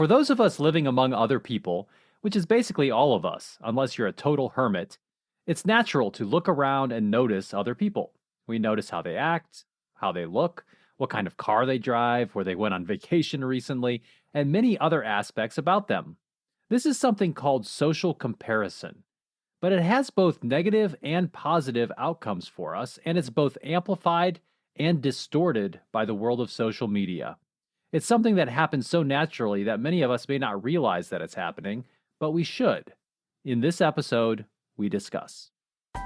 For those of us living among other people, which is basically all of us, unless you're a total hermit, it's natural to look around and notice other people. We notice how they act, how they look, what kind of car they drive, where they went on vacation recently, and many other aspects about them. This is something called social comparison. But it has both negative and positive outcomes for us, and it's both amplified and distorted by the world of social media. It's something that happens so naturally that many of us may not realize that it's happening, but we should. In this episode, we discuss.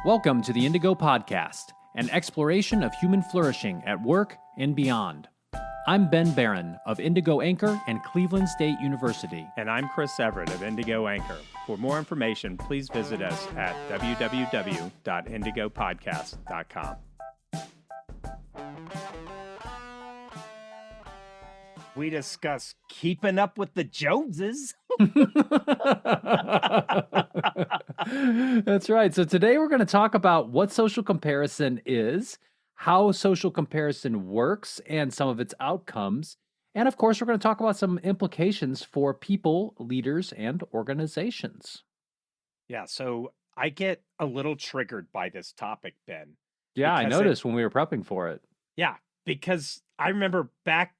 Welcome to the Indigo Podcast, an exploration of human flourishing at work and beyond. I'm Ben Barron of Indigo Anchor and Cleveland State University. And I'm Chris Everett of Indigo Anchor. For more information, please visit us at www.indigopodcast.com. We discuss keeping up with the Joneses. That's right. So today we're going to talk about what social comparison is, how social comparison works, and some of its outcomes. And of course, we're going to talk about some implications for people, leaders, and organizations. Yeah, so I get a little triggered by this topic, Ben. Yeah, I noticed when we were prepping for it. Yeah, because I remember back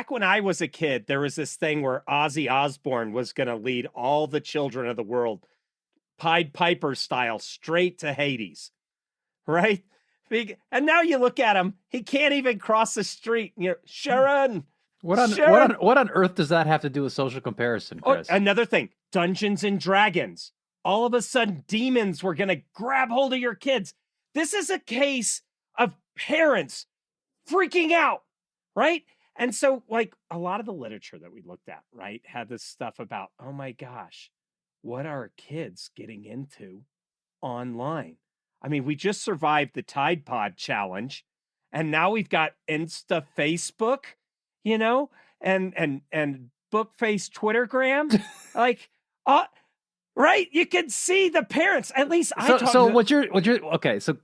when I was a kid, there was this thing where Ozzy Osbourne was going to lead all the children of the world, Pied Piper style, straight to Hades, right? And now you look at him, he can't even cross the street. Sharon! What on earth does that have to do with social comparison, Chris? Oh, another thing, Dungeons and Dragons. All of a sudden, demons were going to grab hold of your kids. This is a case of parents freaking out, right? And so, like, a lot of the literature that we looked at, right, had this stuff about, oh my gosh, what are kids getting into online? I mean, we just survived the Tide Pod challenge, and now we've got Insta Facebook, and Bookface Twittergram. Right? You can see the parents. At least So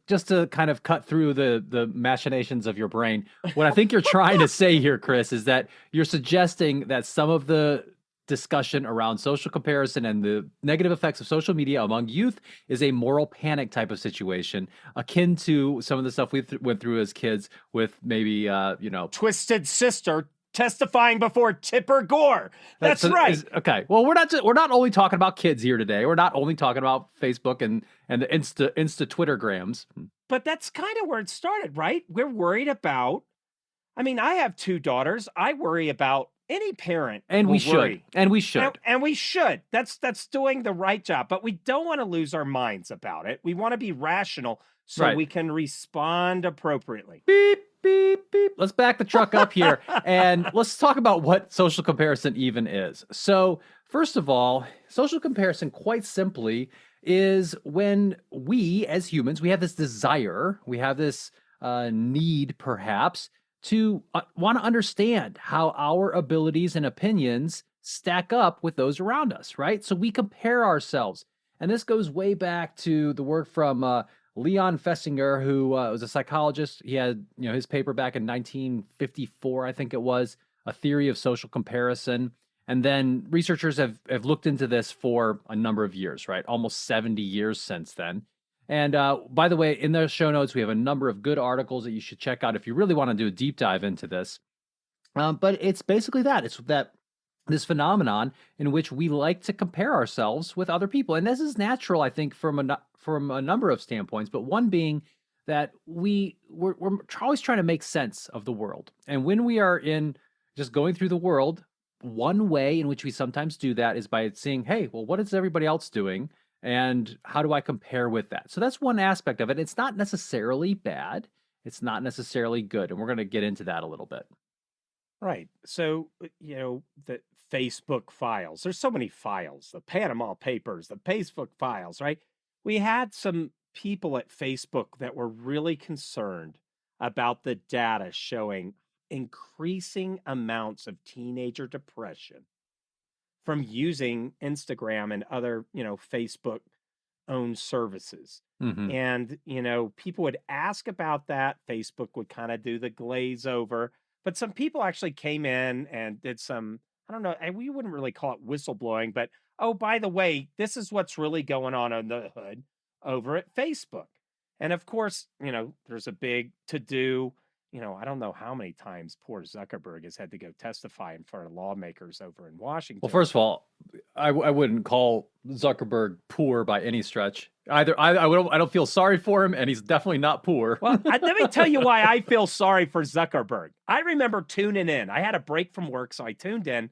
just to kind of cut through the machinations of your brain, what I think you're trying to say here, Chris, is that you're suggesting that some of the discussion around social comparison and the negative effects of social media among youth is a moral panic type of situation, akin to some of the stuff we went through as kids with maybe, Twisted Sister testifying before Tipper Gore. That's right. Okay. Well, we're not only talking about kids here today. We're not only talking about Facebook and the Insta Twittergrams. But that's kind of where it started, right? We're worried about. I mean, I have two daughters. I worry about any parent, and we should. That's doing the right job. But we don't want to lose our minds about it. We want to be rational so we can respond appropriately. Beep. Beep, beep. Let's back the truck up here and let's talk about what social comparison even is. So, first of all, social comparison, quite simply, is when we as humans, we have this desire, we have this need perhaps to want to understand how our abilities and opinions stack up with those around us, right? So we compare ourselves. And this goes way back to the work from Leon Festinger, who was a psychologist. He had, his paper back in 1954, I think it was, A Theory of Social Comparison. And then researchers have looked into this for a number of years, right? Almost 70 years since then. And by the way, in the show notes, we have a number of good articles that you should check out if you really want to do a deep dive into this. But it's basically that. It's this phenomenon in which we like to compare ourselves with other people. And this is natural, I think, from a number of standpoints, but one being that we're always trying to make sense of the world. And when we are in just going through the world, one way in which we sometimes do that is by seeing, hey, well, what is everybody else doing? And how do I compare with that? So that's one aspect of it. It's not necessarily bad. It's not necessarily good. And we're going to get into that a little bit. Right. So, the Facebook files, there's so many files, the Panama Papers, the Facebook files, right? We had some people at Facebook that were really concerned about the data showing increasing amounts of teenager depression from using Instagram and other, Facebook owned services. Mm-hmm. And, people would ask about that. Facebook would kind of do the glaze over. But some people actually came in and did some, I don't know, we wouldn't really call it whistleblowing, but oh, by the way, this is what's really going on the hood over at Facebook. And of course, there's a big to do. I don't know how many times poor Zuckerberg has had to go testify in front of lawmakers over in Well, Washington. first of all, I wouldn't call Zuckerberg poor by any stretch. Either I don't feel sorry for him, and he's definitely not poor. Well, let me tell you why I feel sorry for Zuckerberg. I remember tuning in. I had a break from work, so I tuned in,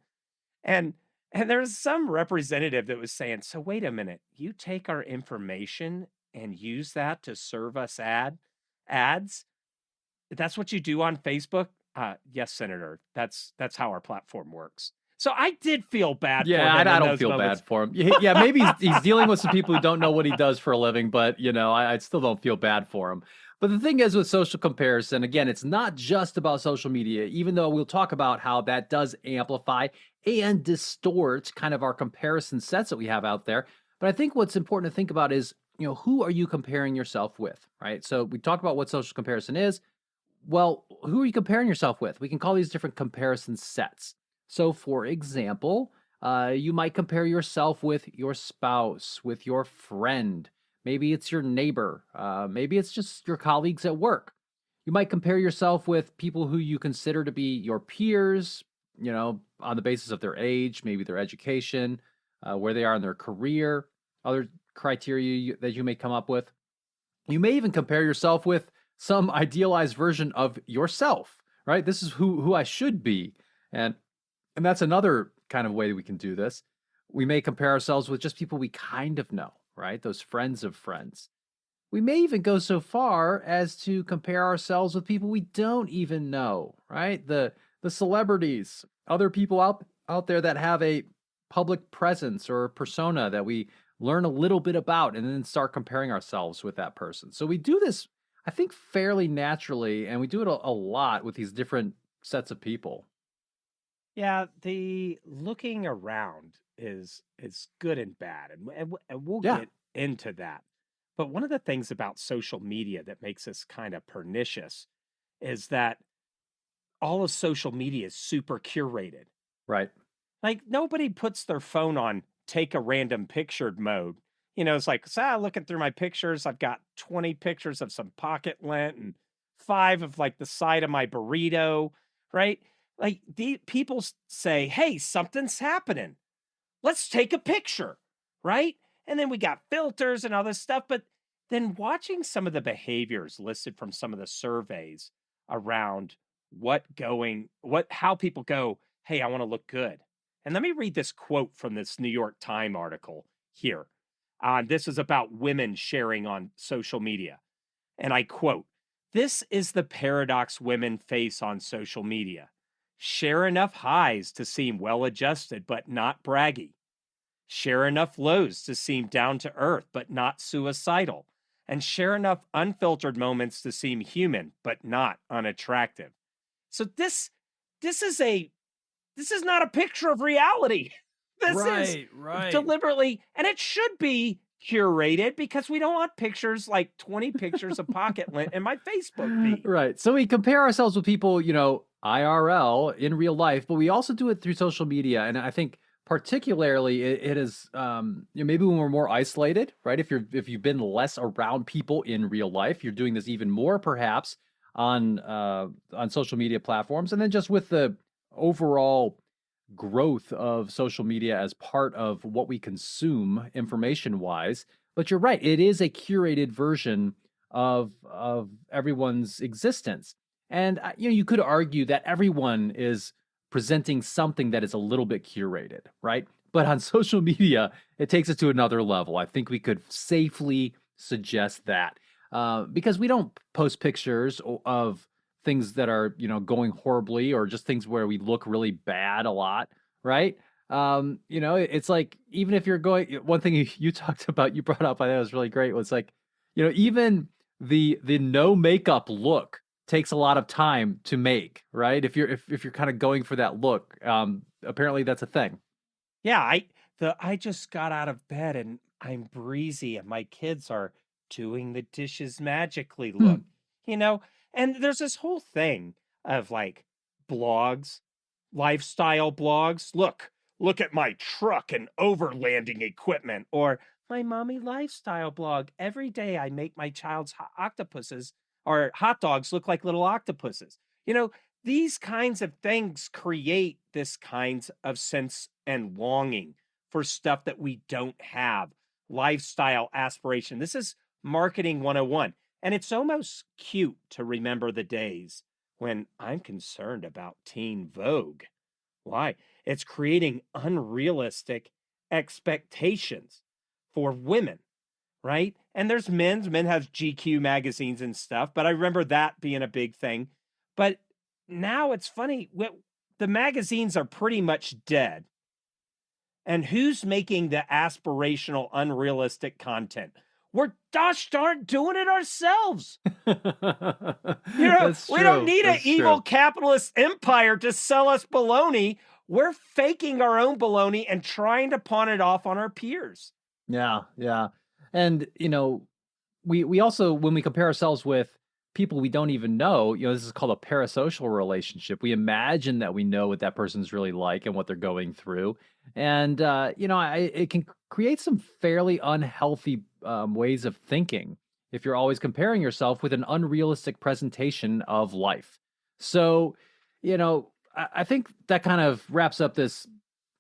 and there's some representative that was saying, "So wait a minute, you take our information and use that to serve us ads? That's what you do on Facebook?" Yes, Senator. That's how our platform works. So I did feel bad for him. Yeah, in I don't those feel moments. bad for him. Yeah, maybe he's dealing with some people who don't know what he does for a living, but I still don't feel bad for him. But the thing is with social comparison, again, it's not just about social media, even though we'll talk about how that does amplify and distort kind of our comparison sets that we have out there. But I think what's important to think about is, who are you comparing yourself with, right? So we talk about what social comparison is. Well, who are you comparing yourself with? We can call these different comparison sets. So, for example, you might compare yourself with your spouse, with your friend. Maybe it's your neighbor. Maybe it's just your colleagues at work. You might compare yourself with people who you consider to be your peers, on the basis of their age, maybe their education, where they are in their career, other criteria that you may come up with. You may even compare yourself with some idealized version of yourself, right? This is who I should be. And that's another kind of way we can do this. We may compare ourselves with just people we kind of know, right? Those friends of friends. We may even go so far as to compare ourselves with people we don't even know, right? The celebrities, other people out there that have a public presence or persona that we learn a little bit about and then start comparing ourselves with that person. So we do this, I think, fairly naturally, and we do it a lot with these different sets of people. Yeah, the looking around is good and bad, and we'll Yeah. get into that. But one of the things about social media that makes us kind of pernicious is that all of social media is super curated. Right. Like nobody puts their phone on take a random pictured mode. It's like, looking through my pictures, I've got 20 pictures of some pocket lint and 5 of like the side of my burrito, right? Like the people say, "Hey, something's happening. Let's take a picture," right? And then we got filters and all this stuff. But then watching some of the behaviors listed from some of the surveys around how people go, "Hey, I want to look good." And let me read this quote from this New York Times article here. This is about women sharing on social media. And I quote, "This is the paradox women face on social media. Share enough highs to seem well adjusted, but not braggy. Share enough lows to seem down to earth, but not suicidal. And share enough unfiltered moments to seem human, but not unattractive." So this is not a picture of reality. This is right. deliberately, and it should be curated because we don't want pictures like 20 pictures of pocket lint in my Facebook feed. Right. So we compare ourselves with people, IRL in real life, but we also do it through social media. And I think particularly it is maybe when we're more isolated, right? If you've been less around people in real life, you're doing this even more perhaps on social media platforms. And then just with the overall growth of social media as part of what we consume information wise. But you're right, it is a curated version of everyone's existence. And you could argue that everyone is presenting something that is a little bit curated, right? But on social media, it takes it to another level. I think we could safely suggest that because we don't post pictures of things that are going horribly or just things where we look really bad a lot, right? It's like even if you're going, one thing you talked about, you brought up, I thought was really great, was like, even the no makeup look takes a lot of time to make, right? If you're kind of going for that look, apparently that's a thing. Yeah, I just got out of bed and I'm breezy and my kids are doing the dishes magically look, And there's this whole thing of like blogs lifestyle blogs. Look at my truck and overlanding equipment. Or my mommy lifestyle blog. Every day I make my child's octopuses or hot dogs look like little octopuses. You know, these kinds of things create this kinds of sense and longing for stuff that we don't have. Lifestyle aspiration. This is marketing 101. And it's almost cute to remember the days when I'm concerned about teen Vogue. Why? It's creating unrealistic expectations for women, right? And there's men have GQ magazines and stuff, but I remember that being a big thing. But now it's funny, the magazines are pretty much dead. And who's making the aspirational, unrealistic content? We're gosh darn doing it ourselves. That's We don't true. need an That's evil true. capitalist empire to sell us baloney. We're faking our own baloney and trying to pawn it off on our peers. Yeah, yeah. And we also, when we compare ourselves with people we don't even know, this is called a parasocial relationship. We imagine that we know what that person's really like and what they're going through. And it can create some fairly unhealthy ways of thinking if you're always comparing yourself with an unrealistic presentation of life. So, I think that kind of wraps up this,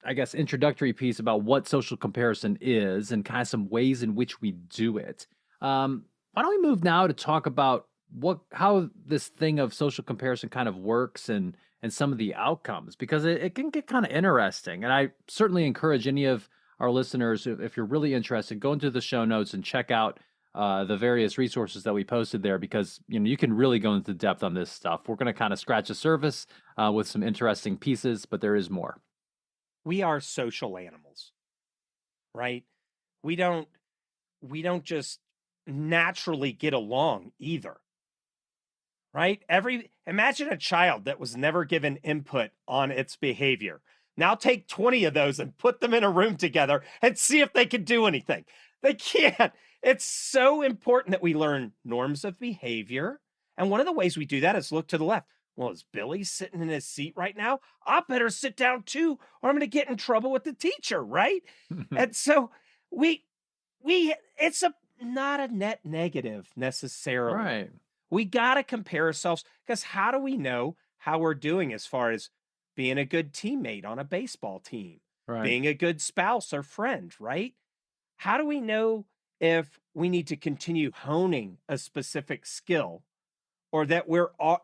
I guess, introductory piece about what social comparison is and kind of some ways in which we do it. Why don't we move now to talk about how this thing of social comparison kind of works and some of the outcomes, because it can get kind of interesting. And I certainly encourage any of our listeners, if you're really interested, go into the show notes and check out the various resources that we posted there, because you can really go into depth on this stuff. We're going to kind of scratch the surface with some interesting pieces, but there is more. We are social animals, right? We don't just naturally get along either. Right? Imagine a child that was never given input on its behavior. Now take 20 of those and put them in a room together and see if they can do anything. They can't. It's so important that we learn norms of behavior. And one of the ways we do that is look to the left. Well, is Billy sitting in his seat right now? I better sit down too, or I'm going to get in trouble with the teacher, right? And so it's not a net negative necessarily. Right. We got to compare ourselves, because how do we know how we're doing as far as being a good teammate on a baseball team, Right. being a good spouse or friend, right? How do we know if we need to continue honing a specific skill, or that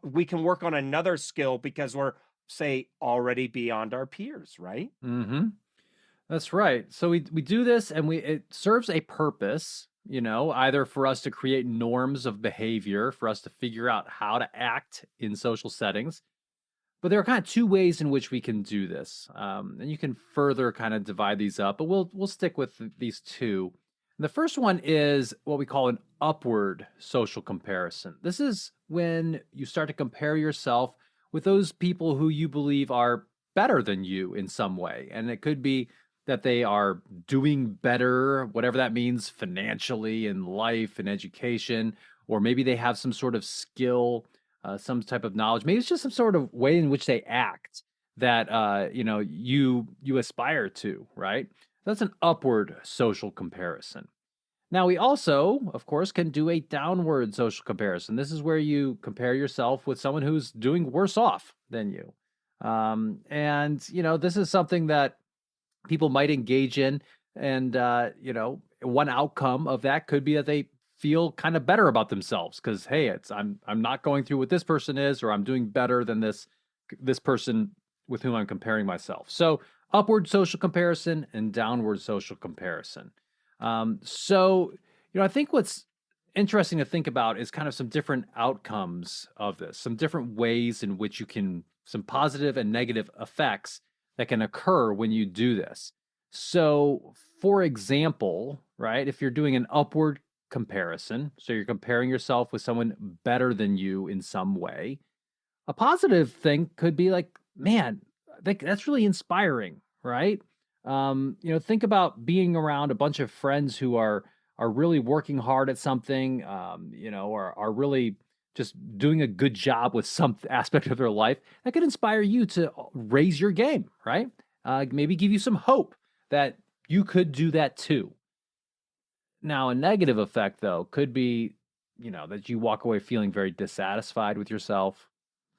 we can work on another skill because we're, say, already beyond our peers, right? Mm-hmm. That's right. So we do this, and it serves a purpose, either for us to create norms of behavior, for us to figure out how to act in social settings. But there are kind of two ways in which we can do this, and you can further kind of divide these up. But we'll stick with these two. And the first one is what we call an upward social comparison. This is when you start to compare yourself with those people who you believe are better than you in some way, and it could be that they are doing better, whatever that means, financially, in life and education, or maybe they have some sort of skill, some type of knowledge. Maybe it's just some sort of way in which they act that you aspire to, right? That's an upward social comparison. Now, we also, of course, can do a downward social comparison. This is where you compare yourself with someone who's doing worse off than you. This is something that people might engage in. And, one outcome of that could be that they feel kind of better about themselves because, hey, I'm not going through what this person is, or I'm doing better than this person with whom I'm comparing myself. So upward social comparison and downward social comparison. I think what's interesting to think about is kind of some different outcomes of this, some different ways in which some positive and negative effects that can occur when you do this. So, for example, right, if you're doing an upward comparison, so you're comparing yourself with someone better than you in some way, a positive thing could be like, man, that's really inspiring, right? Think about being around a bunch of friends who are really working hard at something, or are really just doing a good job with some aspect of their life, that could inspire you to raise your game, right? Maybe give you some hope that you could do that too. Now, a negative effect, though, could be, that you walk away feeling very dissatisfied with yourself,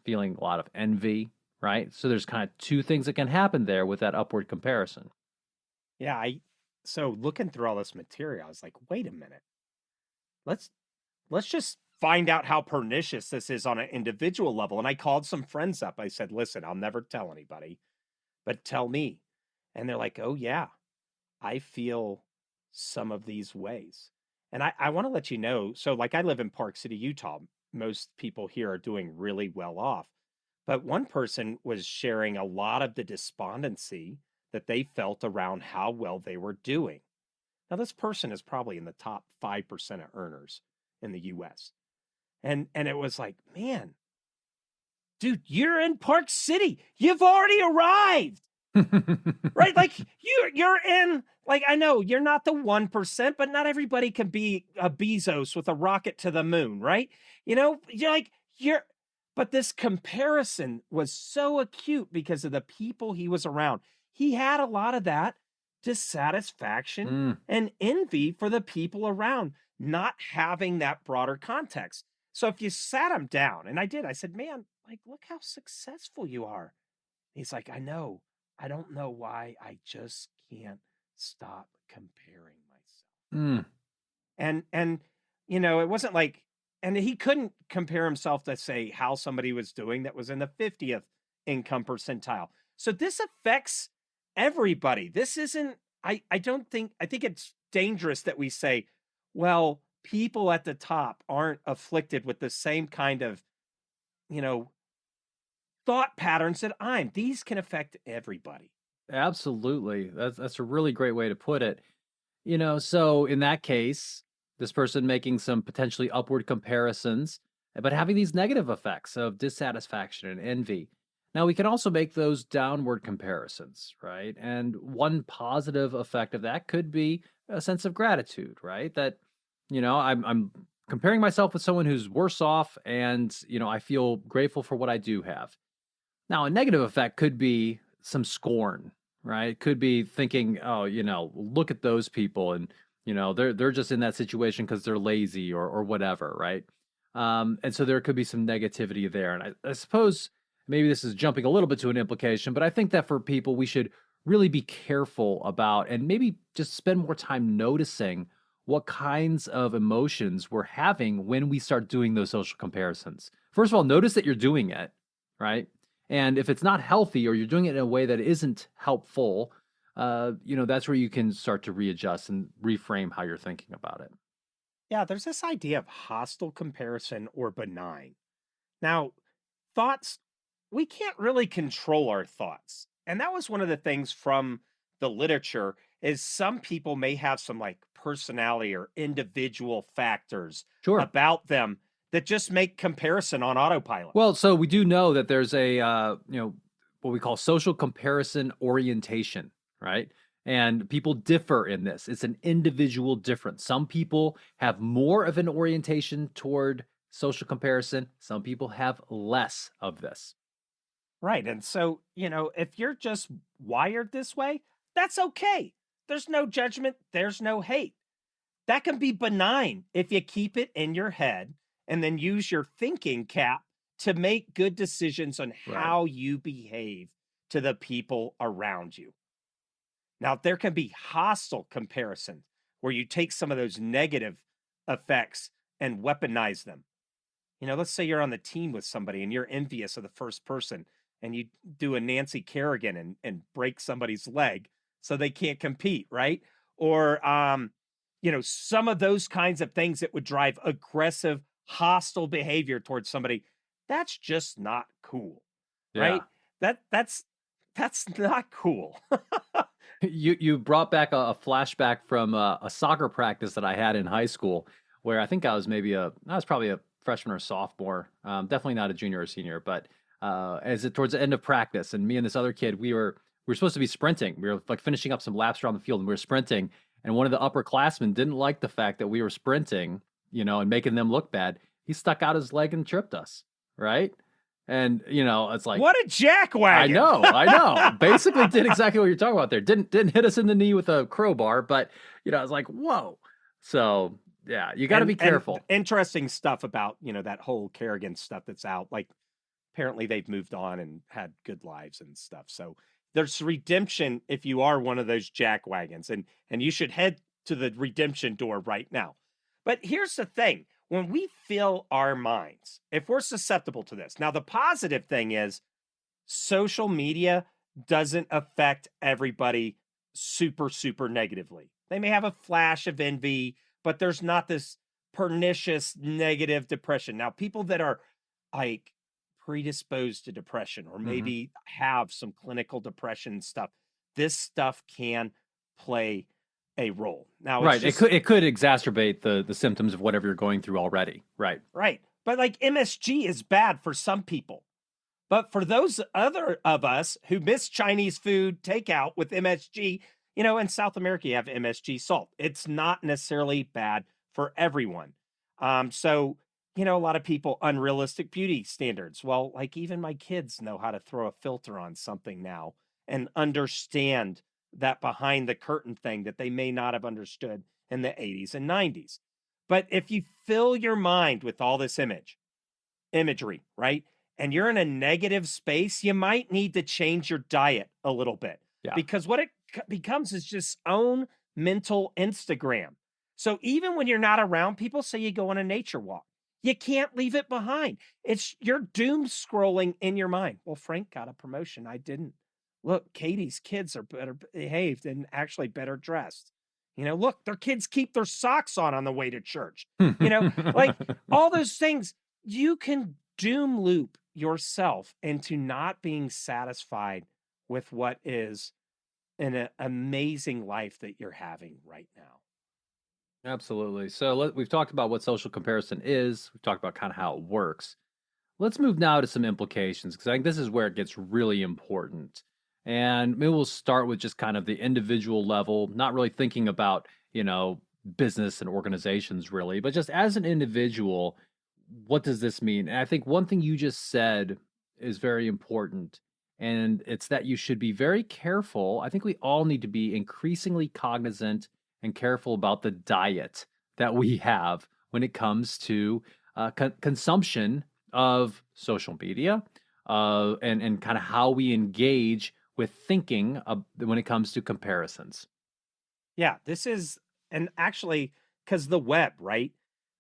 feeling a lot of envy, right? So there's kind of two things that can happen there with that upward comparison. Yeah, so looking through all this material, I was like, wait a minute. Let's just find out how pernicious this is on an individual level. And I called some friends up. I said, listen, I'll never tell anybody, but tell me. And they're like, oh yeah, I feel some of these ways. And I want to let you know, so like I live in Park City, Utah. Most people here are doing really well off. But one person was sharing a lot of the despondency that they felt around how well they were doing. Now, this person is probably in the top 5% of earners in the US. And it was like, man, dude, you're in Park City. You've already arrived. Right? Like you're in, like, I know you're not the 1%, but not everybody can be a Bezos with a rocket to the moon, right? You're like, but this comparison was so acute because of the people he was around. He had a lot of that dissatisfaction and envy for the people around, not having that broader context. So if you sat him down, and I did, I said, man, like, look how successful you are. He's like, I know. I don't know why. I just can't stop comparing myself. And it wasn't like, and he couldn't compare himself to say how somebody was doing that was in the 50th income percentile. So this affects everybody. This isn't, I think it's dangerous that we say, well, people at the top aren't afflicted with the same kind of, thought patterns that these can affect everybody. Absolutely. That's a really great way to put it. So in that case, this person making some potentially upward comparisons, but having these negative effects of dissatisfaction and envy. Now, we can also make those downward comparisons, right? And one positive effect of that could be a sense of gratitude, right? That, I'm comparing myself with someone who's worse off, and, I feel grateful for what I do have. Now, a negative effect could be some scorn, right? It could be thinking, oh, look at those people, and they're just in that situation because they're lazy or whatever, right? And so there could be some negativity there. And I suppose maybe this is jumping a little bit to an implication, but I think that for people, we should really be careful about, and maybe just spend more time noticing what kinds of emotions we're having when we start doing those social comparisons. First of all, notice that you're doing it, right? And if it's not healthy, or you're doing it in a way that isn't helpful, that's where you can start to readjust and reframe how you're thinking about it. Yeah, there's this idea of hostile comparison or benign. Now, thoughts, we can't really control our thoughts. And that was one of the things from the literature is some people may have some like personality or individual factors about them that just make comparison on autopilot. Well, so we do know that there's a, what we call social comparison orientation, right? And people differ in this. It's an individual difference. Some people have more of an orientation toward social comparison. Some people have less of this. Right. And so, if you're just wired this way, that's okay. There's no judgment. There's no hate. That can be benign if you keep it in your head and then use your thinking cap to make good decisions on how you behave to the people around you. Now, there can be hostile comparison where you take some of those negative effects and weaponize them. Let's say you're on the team with somebody and you're envious of the first person and you do a Nancy Kerrigan and break somebody's leg so they can't compete, right? Or, some of those kinds of things that would drive aggressive, hostile behavior towards somebody. That's just not cool, right? That's not cool. You brought back a flashback from a soccer practice that I had in high school, where I think I was probably a freshman or sophomore, definitely not a junior or senior, but towards the end of practice, and me and this other kid, we were supposed to be sprinting. We were like finishing up some laps around the field, and we were sprinting. And one of the upperclassmen didn't like the fact that we were sprinting, and making them look bad. He stuck out his leg and tripped us, right? And it's like, what a jackwagon. I know. Basically did exactly what you're talking about there. Didn't hit us in the knee with a crowbar, but I was like, whoa. So yeah, you got to be careful. And interesting stuff about, that whole Kerrigan stuff that's out. Like, apparently they've moved on and had good lives and stuff. So there's redemption if you are one of those jackwagons, and you should head to the redemption door right now. But here's the thing. When we fill our minds, if we're susceptible to this, now the positive thing is social media doesn't affect everybody super, super negatively. They may have a flash of envy, but there's not this pernicious negative depression. Now, people that are like predisposed to depression or maybe have some clinical depression stuff, this stuff can play a role. Now, right. It could exacerbate the symptoms of whatever you're going through already. Right. Right. But like MSG is bad for some people. But for those other of us who miss Chinese food takeout with MSG, in South America, you have MSG salt. It's not necessarily bad for everyone. So, a lot of people, unrealistic beauty standards. Well, like even my kids know how to throw a filter on something now and understand that behind the curtain thing that they may not have understood in the 80s and 90s. But if you fill your mind with all this imagery, right? And you're in a negative space, you might need to change your diet a little bit. Yeah. Because what it becomes is just own mental Instagram. So even when you're not around people, say you go on a nature walk, you can't leave it behind. You're doom scrolling in your mind. Well, Frank got a promotion. I didn't. Look, Katie's kids are better behaved and actually better dressed. Look, their kids keep their socks on the way to church. Like all those things, you can doom loop yourself into not being satisfied with what is an amazing life that you're having right now. Absolutely. So we've talked about what social comparison is. We've talked about kind of how it works. Let's move now to some implications, because I think this is where it gets really important. And maybe we'll start with just kind of the individual level, not really thinking about, business and organizations really, but just as an individual, what does this mean? And I think one thing you just said is very important, and it's that you should be very careful. I think we all need to be increasingly cognizant and careful about the diet that we have when it comes to consumption of social media and kind of how we engage with thinking when it comes to comparisons. Yeah, this is, and actually, because the web, right?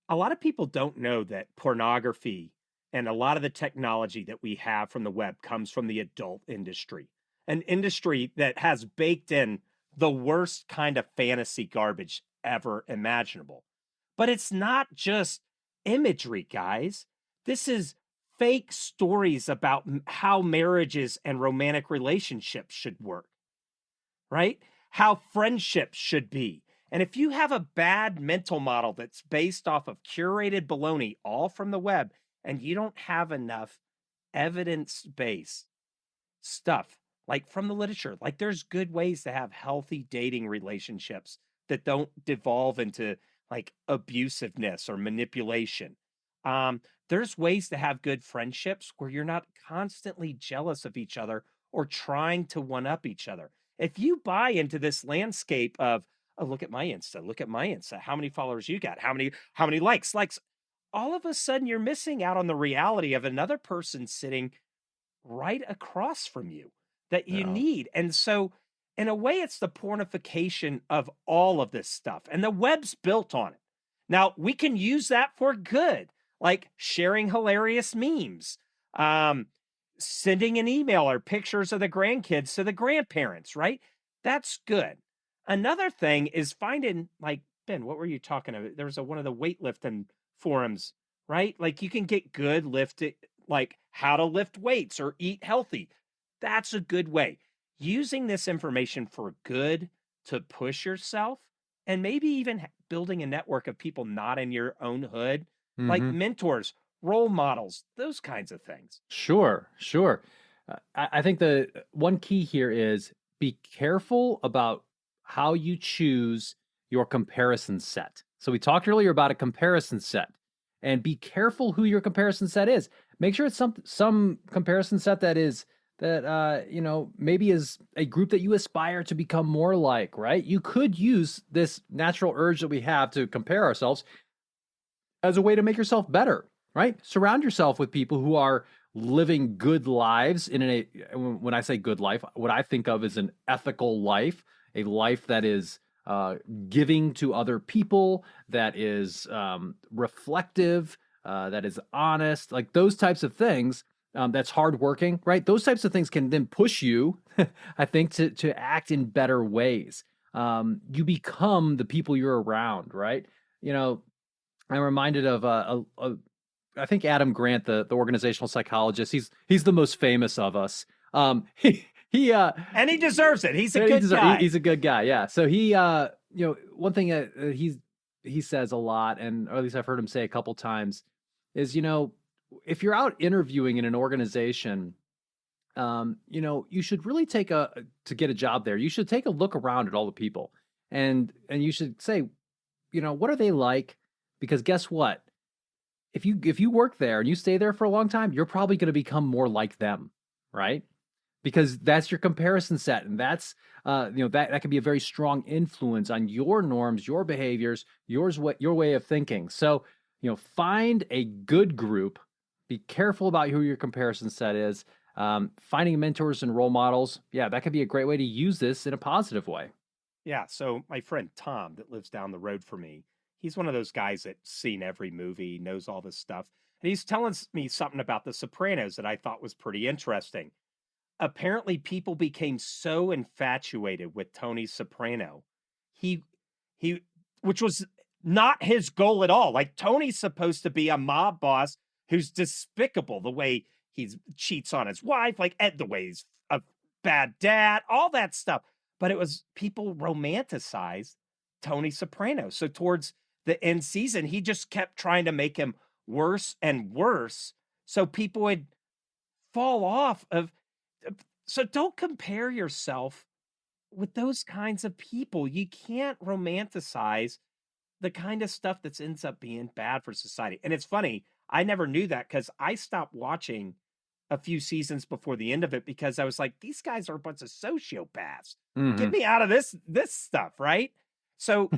A lot of people don't know that pornography and a lot of the technology that we have from the web comes from the adult industry, an industry that has baked in the worst kind of fantasy garbage ever imaginable. But it's not just imagery, guys. This is fake stories about how marriages and romantic relationships should work, right? How friendships should be. And if you have a bad mental model that's based off of curated baloney, all from the web, and you don't have enough evidence-based stuff, like from the literature, like there's good ways to have healthy dating relationships that don't devolve into like abusiveness or manipulation. There's ways to have good friendships where you're not constantly jealous of each other or trying to one up each other. If you buy into this landscape of, oh, look at my Insta, how many followers you got, how many likes, all of a sudden you're missing out on the reality of another person sitting right across from you that you need. And so in a way, it's the pornification of all of this stuff. And the web's built on it. Now, we can use that for good, like sharing hilarious memes, sending an email or pictures of the grandkids to the grandparents, right? That's good. Another thing is finding, like, Ben, what were you talking about? There was one of the weightlifting forums, right? Like you can get good lifting, like how to lift weights or eat healthy. That's a good way. Using this information for good to push yourself and maybe even building a network of people not in your own hood, like mentors, role models, those kinds of things. Sure. I think the one key here is be careful about how you choose your comparison set. So we talked earlier about a comparison set. and be careful who your comparison set is. Make sure it's some comparison set that is that maybe is a group that you aspire to become more like, right? You could use this natural urge that we have to compare ourselves as a way to make yourself better, right? Surround yourself with people who are living good lives when I say good life, what I think of is an ethical life, a life that is giving to other people, that is reflective, that is honest, like those types of things. That's hardworking, right? Those types of things can then push you, I think, to act in better ways. You become the people you're around, right? I'm reminded of I think Adam Grant, the organizational psychologist. He's the most famous of us. And he deserves it. He's a good guy. He's a good guy. Yeah. So one thing he says a lot, and or at least I've heard him say a couple times, is if you're out interviewing in an organization, you should really to get a job there, you should take a look around at all the people, and you should say, what are they like? Because guess what? If you work there and you stay there for a long time, you're probably going to become more like them, right? Because that's your comparison set, and that's that can be a very strong influence on your norms, your behaviors, your way of thinking. So find a good group. Be careful about who your comparison set is. Finding mentors and role models, that could be a great way to use this in a positive way. Yeah. So my friend Tom, that lives down the road from me, he's one of those guys that's seen every movie, knows all this stuff. And he's telling me something about The Sopranos that I thought was pretty interesting. Apparently, people became so infatuated with Tony Soprano. He, which was not his goal at all. Like, Tony's supposed to be a mob boss who's despicable, the way he cheats on his wife, like the way he's a bad dad, all that stuff. But it was people romanticized Tony Soprano. So towards the end season, he just kept trying to make him worse and worse, so people would fall off of. So don't compare yourself with those kinds of people. You can't romanticize the kind of stuff that ends up being bad for society. And it's funny, I never knew that because I stopped watching a few seasons before the end of it because I was like, these guys are a bunch of sociopaths. Get me out of this stuff, right? So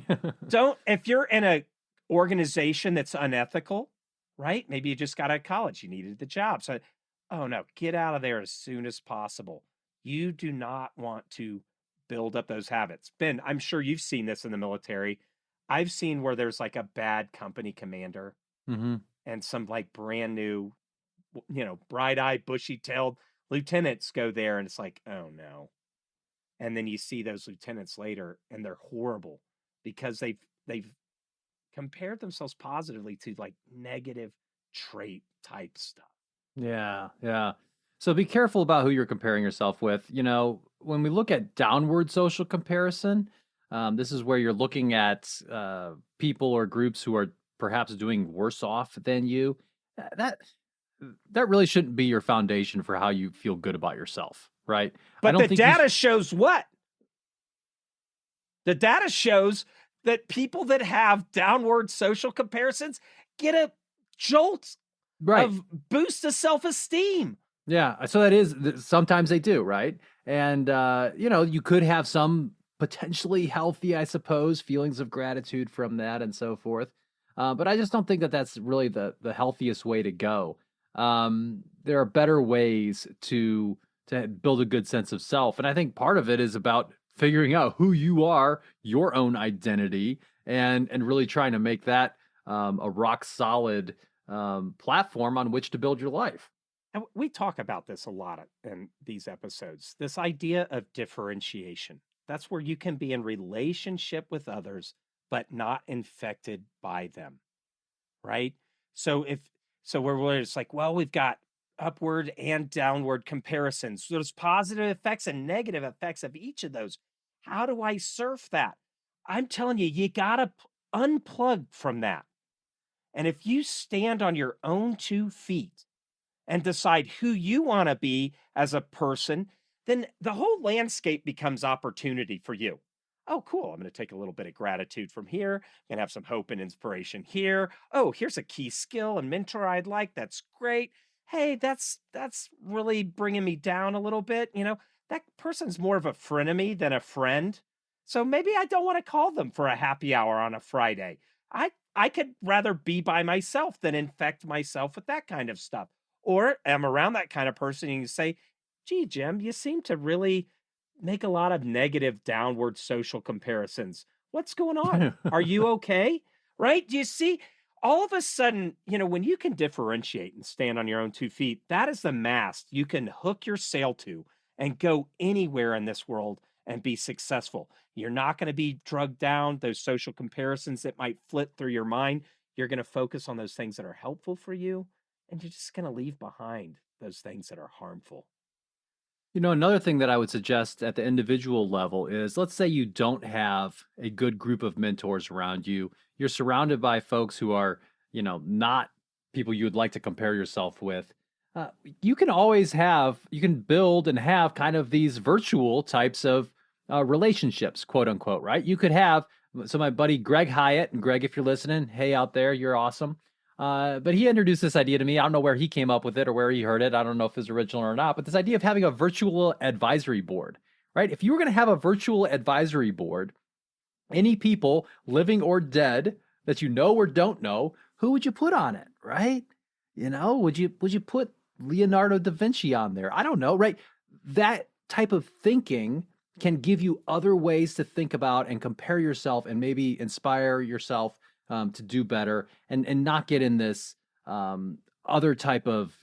if you're in a organization that's unethical, right? Maybe you just got out of college, you needed the job. So, oh no, get out of there as soon as possible. You do not want to build up those habits. Ben, I'm sure you've seen this in the military. I've seen where there's like a bad company commander and some like brand new, bright-eyed, bushy-tailed lieutenants go there, and it's like, oh no. And then you see those lieutenants later, and they're horrible because they've compared themselves positively to like negative trait type stuff. Yeah. So be careful about who you're comparing yourself with. When we look at downward social comparison, this is where you're looking at people or groups who are perhaps doing worse off than you. That really shouldn't be your foundation for how you feel good about yourself, right? But the data shows what? The data shows that people that have downward social comparisons get a jolt of boost of self-esteem. Yeah, so that is, sometimes they do, right? And, you could have some potentially healthy, I suppose, feelings of gratitude from that and so forth. But I just don't think that that's really the healthiest way to go. There are better ways to build a good sense of self. And I think part of it is about figuring out who you are, your own identity, and really trying to make that a rock solid platform on which to build your life. And we talk about this a lot in these episodes, this idea of differentiation. That's where you can be in relationship with others, but not infected by them, right? So where it's like, well, we've got upward and downward comparisons. So there's positive effects and negative effects of each of those. How do I surf that? I'm telling you got to unplug from that. And if you stand on your own 2 feet and decide who you want to be as a person, then the whole landscape becomes opportunity for you. Oh, cool. I'm going to take a little bit of gratitude from here and have some hope and inspiration here. Oh, here's a key skill and mentor I'd like. That's great. Hey, that's really bringing me down a little bit. That person's more of a frenemy than a friend. So maybe I don't want to call them for a happy hour on a Friday. I could rather be by myself than infect myself with that kind of stuff. Or I'm around that kind of person and you say, gee, Jim, you seem to really make a lot of negative downward social comparisons. What's going on? Are you okay? Right? Do you see? All of a sudden, when you can differentiate and stand on your own 2 feet, that is the mast you can hook your sail to and go anywhere in this world and be successful. You're not going to be drugged down, those social comparisons that might flit through your mind. You're going to focus on those things that are helpful for you, and you're just going to leave behind those things that are harmful. Another thing that I would suggest at the individual level is, let's say you don't have a good group of mentors around you. You're surrounded by folks who are, not people you would like to compare yourself with. You can build and have kind of these virtual types of relationships, quote unquote, right? You could have, so my buddy Greg Hyatt, and Greg, if you're listening, hey out there, you're awesome. But he introduced this idea to me. I don't know where he came up with it or where he heard it. I don't know if it's original or not, but this idea of having a virtual advisory board, right? If you were going to have a virtual advisory board, any people living or dead that you know or don't know, who would you put on it, right? Would you put Leonardo da Vinci on there? I don't know, right? That type of thinking can give you other ways to think about and compare yourself and maybe inspire yourself to do better and not get in this other type of,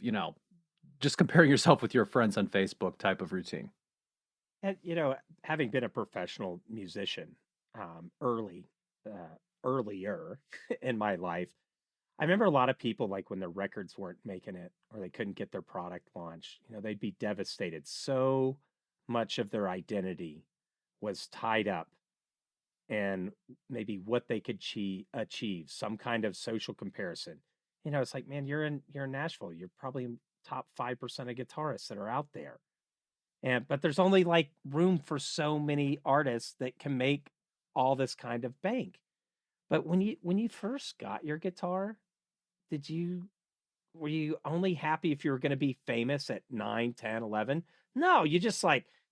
just comparing yourself with your friends on Facebook type of routine. And, having been a professional musician earlier in my life, I remember a lot of people, like when their records weren't making it or they couldn't get their product launched, they'd be devastated. So much of their identity was tied up and maybe what they could achieve, some kind of social comparison. It's like, man, you're in Nashville. You're probably in top 5% of guitarists that are out there. But there's only like room for so many artists that can make all this kind of bank. But when you first got your guitar, were you only happy if you were going to be famous at 9, 10, 11? No, you just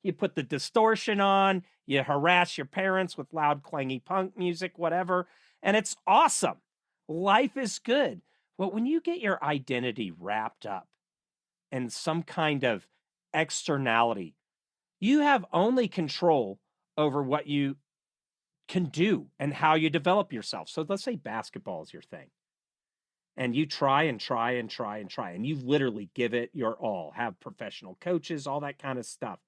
you put the distortion on, you harass your parents with loud, clangy punk music, whatever, and it's awesome. Life is good. But when you get your identity wrapped up in some kind of externality, you have only control over what you can do and how you develop yourself. So let's say basketball is your thing. And you try and try and try and try, and you literally give it your all, have professional coaches, all that kind of stuff.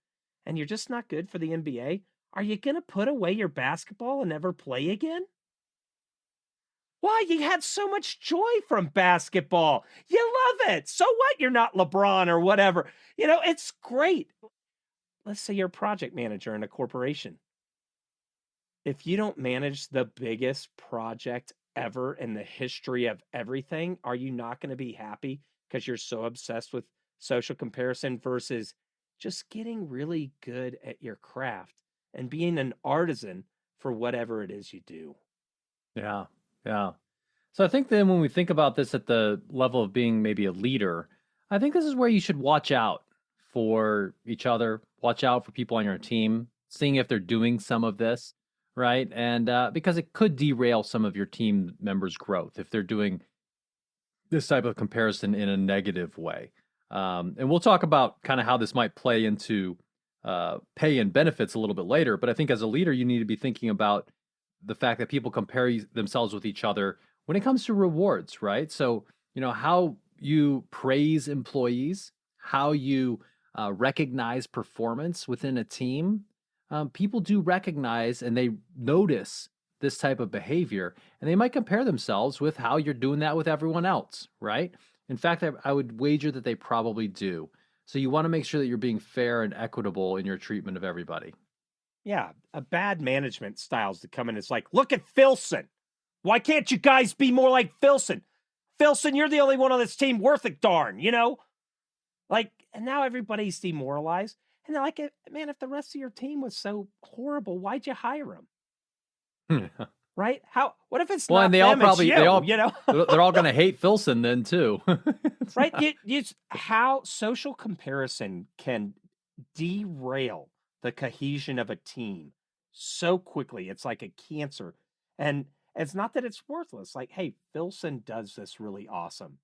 And you're just not good for the NBA, are you going to put away your basketball and never play again? Why? You had so much joy from basketball. You love it. So what? You're not LeBron or whatever. It's great. Let's say you're a project manager in a corporation. If you don't manage the biggest project ever in the history of everything, are you not going to be happy because you're so obsessed with social comparison versus just getting really good at your craft and being an artisan for whatever it is you do? Yeah. Yeah. So I think then when we think about this at the level of being maybe a leader, I think this is where you should watch out for each other, watch out for people on your team, seeing if they're doing some of this, right? And because it could derail some of your team members' growth if they're doing this type of comparison in a negative way. And we'll talk about kind of how this might play into pay and benefits a little bit later. But I think as a leader, you need to be thinking about the fact that people compare themselves with each other when it comes to rewards, right? So, how you praise employees, how you recognize performance within a team. People do recognize and they notice this type of behavior, and they might compare themselves with how you're doing that with everyone else, right? In fact, I would wager that they probably do. So you want to make sure that you're being fair and equitable in your treatment of everybody. Yeah, a bad management styles to come in. It's like, look at Filson. Why can't you guys be more like Filson? Filson, you're the only one on this team worth a darn, And now everybody's demoralized. And they're like, man, if the rest of your team was so horrible, why'd you hire him? Right? What if it's Well, not and they all them, it's probably you know? they're all going to hate Filson then too. Right? How social comparison can derail the cohesion of a team so quickly. It's like a cancer. And it's not that it's worthless. Like, hey, Filson does this really awesome.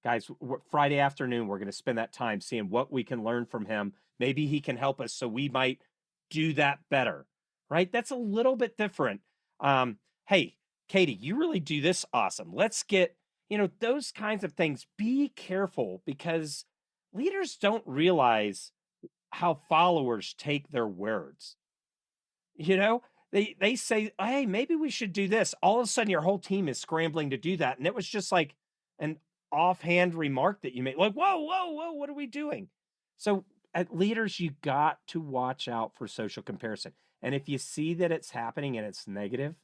Guys, Friday afternoon, we're going to spend that time seeing what we can learn from him. Maybe he can help us so we might do that better, right? That's a little bit different. Hey, Katie, you really do this awesome. Let's get, those kinds of things. Be careful because leaders don't realize how followers take their words. They say, hey, maybe we should do this. All of a sudden, your whole team is scrambling to do that. And it was just like an offhand remark that you made, like, whoa, what are we doing? So at leaders, you got to watch out for social comparison. And if you see that it's happening and it's negative,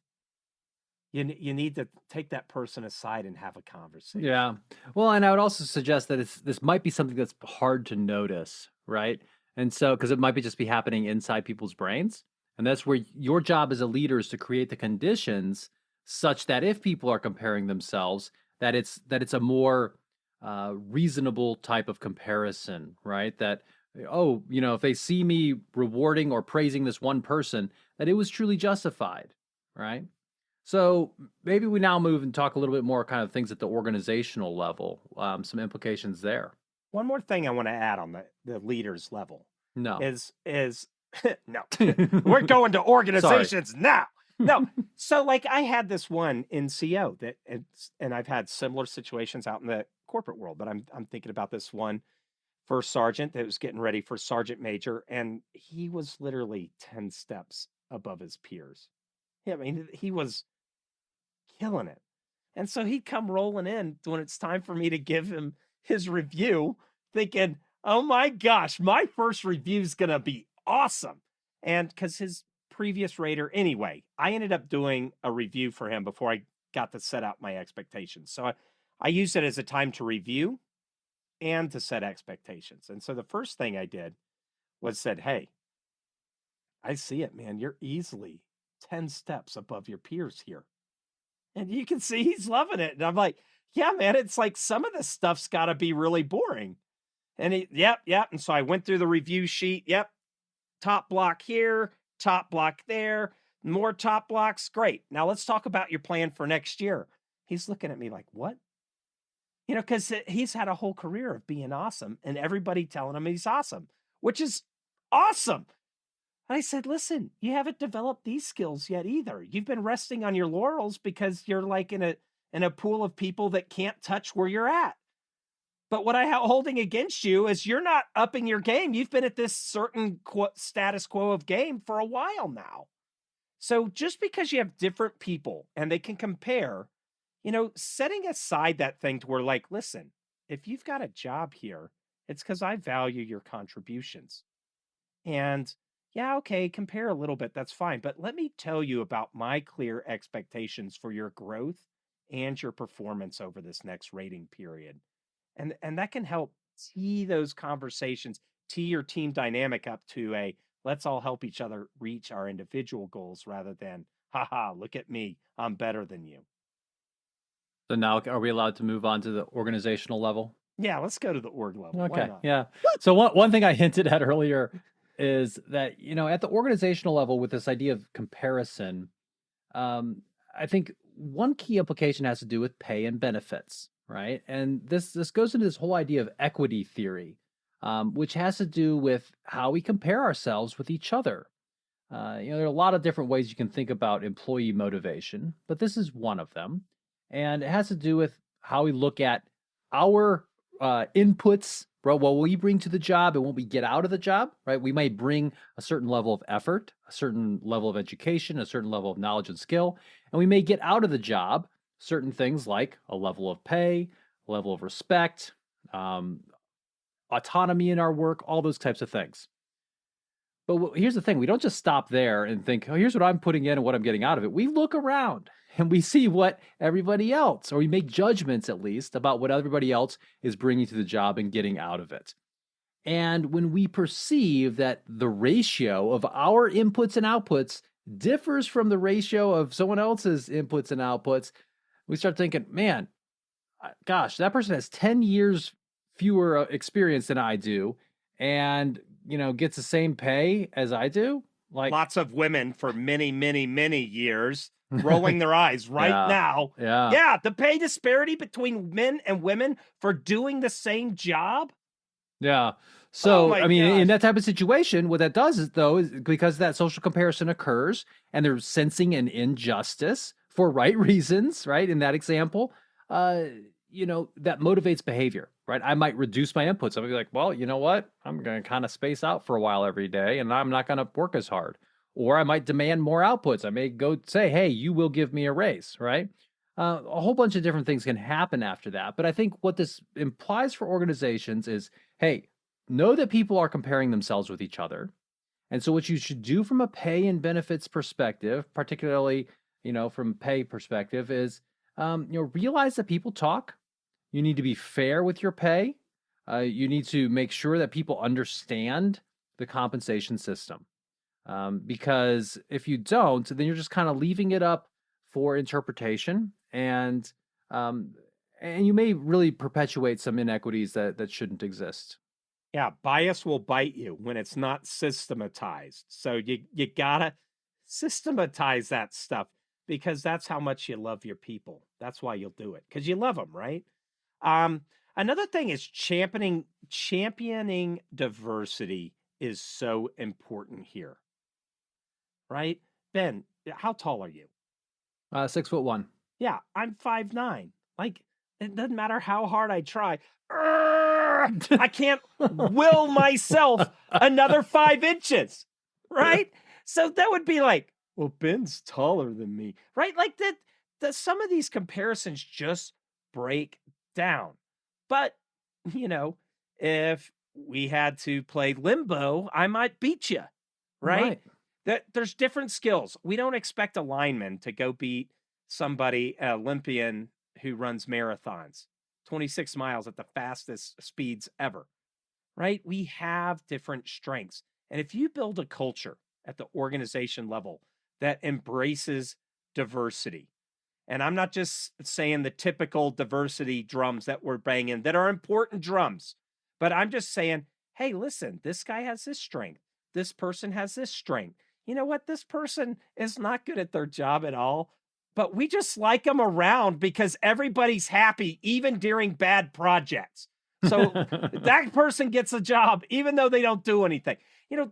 you need to take that person aside and have a conversation. Yeah. Well, and I would also suggest that this might be something that's hard to notice, right? And so, because it might be just be happening inside people's brains. And that's where your job as a leader is to create the conditions such that if people are comparing themselves, that it's a more reasonable type of comparison, right? That, if they see me rewarding or praising this one person, that it was truly justified, right? So maybe we now move and talk a little bit more kind of things at the organizational level, some implications there. One more thing I want to add on the leaders level. No. Is no. We're going to organizations now. No. So like I had this one NCO and I've had similar situations out in the corporate world, but I'm thinking about this one first sergeant that was getting ready for sergeant major, and he was literally 10 steps above his peers. I mean, he was killing it. And so he'd come rolling in when it's time for me to give him his review, thinking, oh my gosh, my first review is going to be awesome. And because his previous rater, anyway, I ended up doing a review for him before I got to set out my expectations. So I used it as a time to review and to set expectations. And so the first thing I did was said, hey, I see it, man. You're easily 10 steps above your peers here. And you can see he's loving it. And I'm like, yeah, man, it's like some of this stuff's got to be really boring. And yep. And so I went through the review sheet. Yep. Top block here, top block there, more top blocks. Great. Now let's talk about your plan for next year. He's looking at me like, what? Because he's had a whole career of being awesome and everybody telling him he's awesome, which is awesome. I said, listen, you haven't developed these skills yet either. You've been resting on your laurels because you're like in a pool of people that can't touch where you're at. But what I'm holding against you is you're not upping your game. You've been at this certain status quo of game for a while now. So just because you have different people and they can compare, setting aside that thing to where like, listen, if you've got a job here, it's because I value your contributions. And yeah, okay, compare a little bit, that's fine. But let me tell you about my clear expectations for your growth and your performance over this next rating period. And that can help tee those conversations, tee your team dynamic up to let's all help each other reach our individual goals rather than, haha, look at me, I'm better than you. So now are we allowed to move on to the organizational level? Yeah, let's go to the org level. Okay, yeah. So one thing I hinted at earlier is that, at the organizational level with this idea of comparison, I think one key implication has to do with pay and benefits, right? And this goes into this whole idea of equity theory, which has to do with how we compare ourselves with each other. There are a lot of different ways you can think about employee motivation, but this is one of them. And it has to do with how we look at our inputs, what we bring to the job and what we get out of the job, right? We may bring a certain level of effort, a certain level of education, a certain level of knowledge and skill, and we may get out of the job certain things like a level of pay, a level of respect, autonomy in our work, all those types of things. But here's the thing. We don't just stop there and think, oh, here's what I'm putting in and what I'm getting out of it. We look around and we see what everybody else, or we make judgments at least about what everybody else is bringing to the job and getting out of it. And when we perceive that the ratio of our inputs and outputs differs from the ratio of someone else's inputs and outputs, we start thinking, man, gosh, that person has 10 years fewer experience than I do and, gets the same pay as I do. Like, Lots of women for many, many, many years rolling their eyes right yeah, now. yeah. Yeah, the pay disparity between men and women for doing the same job. Yeah. Oh So, my I mean, in gosh. that type of situation, what that does is, though, is because that social comparison occurs and they're sensing an injustice for right reasons, right? In that example, that motivates behavior, right? I might reduce my inputs. I'll be like, well, you know what? I'm going to kind of space out for a while every day and I'm not going to work as hard. Or I might demand more outputs. I may go say, hey, you will give me a raise, right? A whole bunch of different things can happen after that. But I think what this implies for organizations is, hey, know that people are comparing themselves with each other. And so what you should do from a pay and benefits perspective, particularly, from pay perspective is, realize that people talk. You need to be fair with your pay. You need to make sure that people understand the compensation system. Because if you don't, then you're just kind of leaving it up for interpretation, and you may really perpetuate some inequities that shouldn't exist. Yeah, bias will bite you when it's not systematized. So you gotta systematize that stuff because that's how much you love your people. That's why you'll do it because you love them, right? Another thing is championing diversity is so important here, right? Ben, how tall are you? 6'1". Yeah, I'm 5'9". Like, it doesn't matter how hard I try. I can't will myself another 5 inches, right? So that would be like, well, Ben's taller than me, right? Like that some of these comparisons just break down. But, if we had to play limbo, I might beat you, right? There's different skills. We don't expect a lineman to go beat somebody, an Olympian who runs marathons, 26 miles at the fastest speeds ever, right? We have different strengths. And if you build a culture at the organization level that embraces diversity, and I'm not just saying the typical diversity drums that we're banging that are important drums, but I'm just saying, hey, listen, this guy has this strength. This person has this strength. You know what? This person is not good at their job at all, but we just like them around because everybody's happy, even during bad projects. So that person gets a job, even though they don't do anything.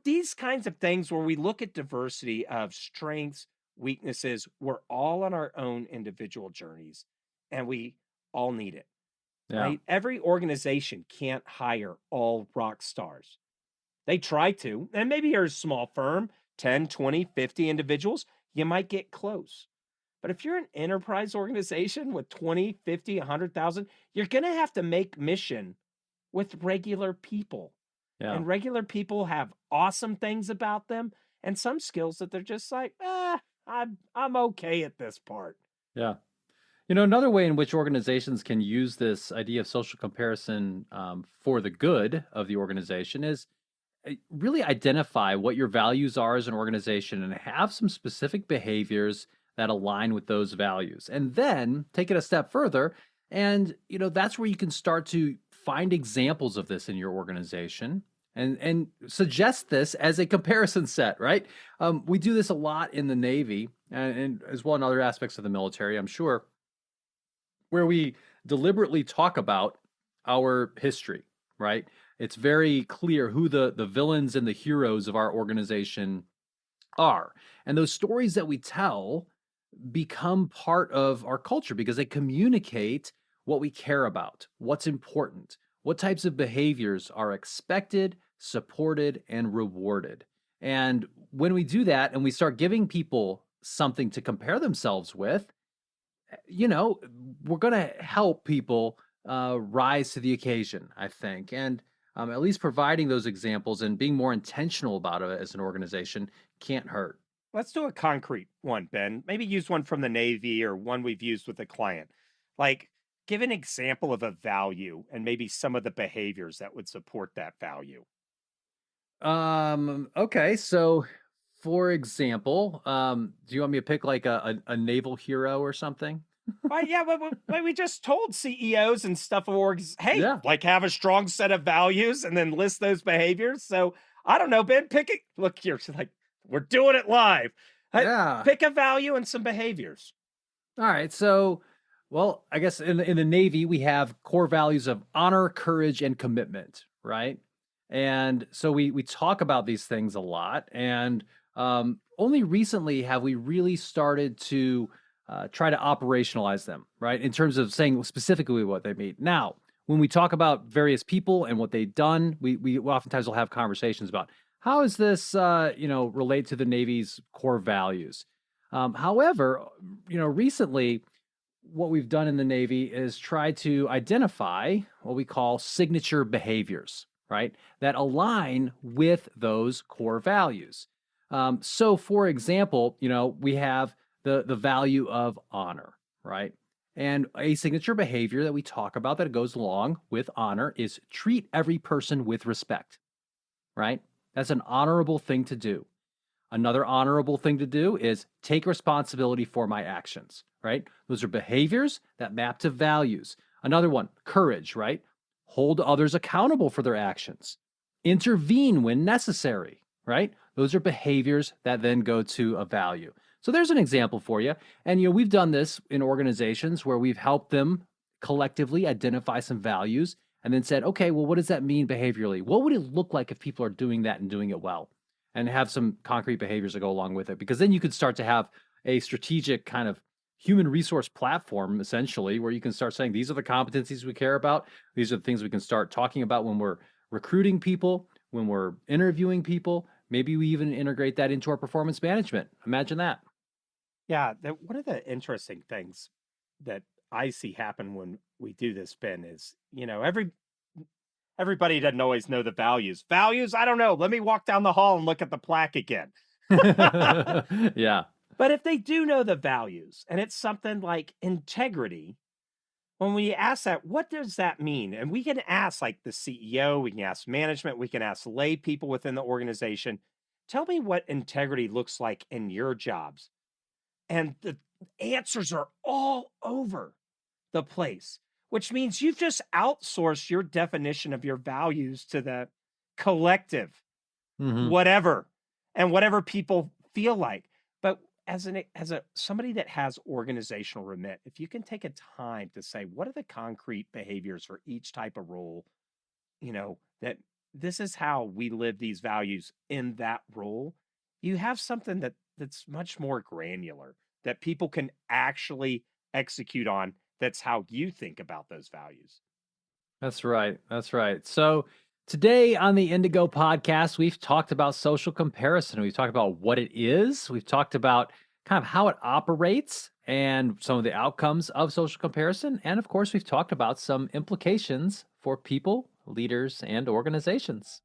These kinds of things where we look at diversity of strengths, weaknesses, we're all on our own individual journeys and we all need it, right? Every organization can't hire all rock stars. They try to, and maybe you're a small firm, 10, 20, 50 individuals, you might get close. But if you're an enterprise organization with 20, 50, 100,000, you're going to have to make mission with regular people. Yeah. And regular people have awesome things about them and some skills that they're just like, I'm okay at this part. Yeah. Another way in which organizations can use this idea of social comparison for the good of the organization is really identify what your values are as an organization and have some specific behaviors that align with those values. And then take it a step further. And, that's where you can start to find examples of this in your organization and suggest this as a comparison set, right? We do this a lot in the Navy and as well in other aspects of the military, I'm sure, where we deliberately talk about our history, right? It's very clear who the villains and the heroes of our organization are. And those stories that we tell become part of our culture because they communicate what we care about, what's important, what types of behaviors are expected, supported, and rewarded. And when we do that and we start giving people something to compare themselves with, we're going to help people rise to the occasion, I think. And at least providing those examples and being more intentional about it as an organization can't hurt. Let's do a concrete one, Ben. Maybe use one from the Navy or one we've used with a client. Like, give an example of a value and maybe some of the behaviors that would support that value. Okay, so for example, do you want me to pick like a naval hero or something? Right, yeah, but we just told CEOs and stuff of orgs, hey, Yeah. like have a strong set of values and then list those behaviors. So I don't know, Ben, pick it. Look here, she's like, we're doing it live. Yeah. Pick a value and some behaviors. All right. So, well, I guess in the Navy, we have core values of honor, courage, and commitment, right? And so we talk about these things a lot. And only recently have we really started to try to operationalize them, right? In terms of saying specifically what they mean. Now, when we talk about various people and what they've done, we oftentimes will have conversations about how does this, relate to the Navy's core values. However, recently, what we've done in the Navy is try to identify what we call signature behaviors, right? That align with those core values. So, for example, we have the value of honor, right? And a signature behavior that we talk about that goes along with honor is treat every person with respect, right? That's an honorable thing to do. Another honorable thing to do is take responsibility for my actions, right? Those are behaviors that map to values. Another one, courage, right? Hold others accountable for their actions. Intervene when necessary, right? Those are behaviors that then go to a value. So there's an example for you. And, we've done this in organizations where we've helped them collectively identify some values and then said, okay, well, what does that mean behaviorally? What would it look like if people are doing that and doing it well? And have some concrete behaviors that go along with it. Because then you could start to have a strategic kind of human resource platform, essentially, where you can start saying, these are the competencies we care about. These are the things we can start talking about when we're recruiting people, when we're interviewing people. Maybe we even integrate that into our performance management. Imagine that. Yeah, one of the interesting things that I see happen when we do this, Ben, is, everybody doesn't always know the values. Values? I don't know. Let me walk down the hall and look at the plaque again. Yeah. But if they do know the values, and it's something like integrity, when we ask that, what does that mean? And we can ask like the CEO, we can ask management, we can ask lay people within the organization, tell me what integrity looks like in your jobs. And the answers are all over the place, which means you've just outsourced your definition of your values to the collective, whatever, and whatever people feel like. But as somebody that has organizational remit, if you can take a time to say, what are the concrete behaviors for each type of role, that this is how we live these values in that role, you have something that's much more granular that people can actually execute on. That's how you think about those values. That's right. That's right. So today on the Indigo Podcast, we've talked about social comparison. We've talked about what it is. We've talked about kind of how it operates and some of the outcomes of social comparison. And of course, we've talked about some implications for people, leaders, and organizations.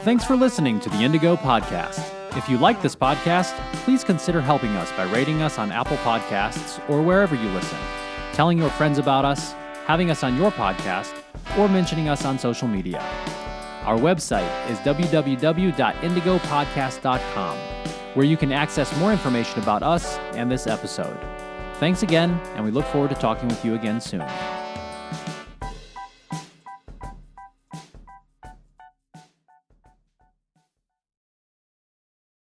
Thanks for listening to the Indigo Podcast. If you like this podcast, please consider helping us by rating us on Apple Podcasts or wherever you listen, telling your friends about us, having us on your podcast, or mentioning us on social media. Our website is www.indigopodcast.com, where you can access more information about us and this episode. Thanks again, and we look forward to talking with you again soon.